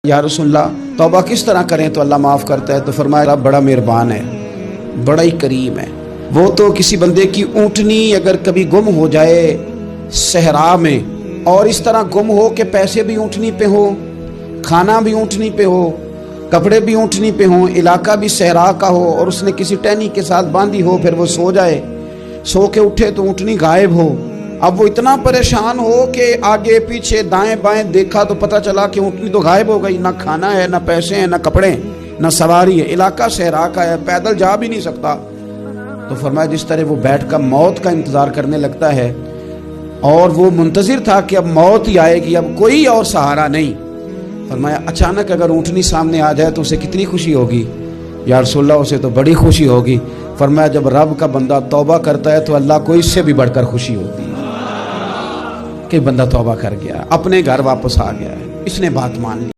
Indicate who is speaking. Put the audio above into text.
Speaker 1: या रसूलल्लाह तौबा किस तरह करें तो अल्लाह माफ़ करता है? तो फरमाया रब बड़ा मेहरबान है, बड़ा ही करीम है। वो तो किसी बंदे की ऊँटनी अगर कभी गुम हो जाए सहरा में, और इस तरह गुम हो कि पैसे भी ऊँटनी पे हो, खाना भी ऊँटनी पे हो, कपड़े भी ऊँटनी पे हो, इलाका भी सहरा का हो, और उसने किसी टहनी के साथ बांधी हो, फिर वो सो जाए, सो के उठे तो ऊँटनी गायब हो। अब वो इतना परेशान हो कि आगे पीछे दाएं बाएं देखा तो पता चला कि ऊँटनी तो गायब हो गई, ना खाना है, ना पैसे हैं, ना कपड़े, ना सवारी है, इलाका सहरा का है, पैदल जा भी नहीं सकता। तो फरमाया जिस तरह वो बैठ कर मौत का इंतज़ार करने लगता है, और वो मुंतज़िर था कि अब मौत ही आएगी, अब कोई और सहारा नहीं। फरमाया अचानक अगर ऊँटनी सामने आ जाए तो उसे कितनी खुशी होगी? या रसूलल्लाह उसे तो बड़ी खुशी होगी। फरमाया जब रब का बंदा तौबा करता है तो अल्लाह को इससे भी बढ़कर खुशी होती है कि बंदा तौबा कर गया, अपने घर वापस आ गया है, इसने बात मान ली।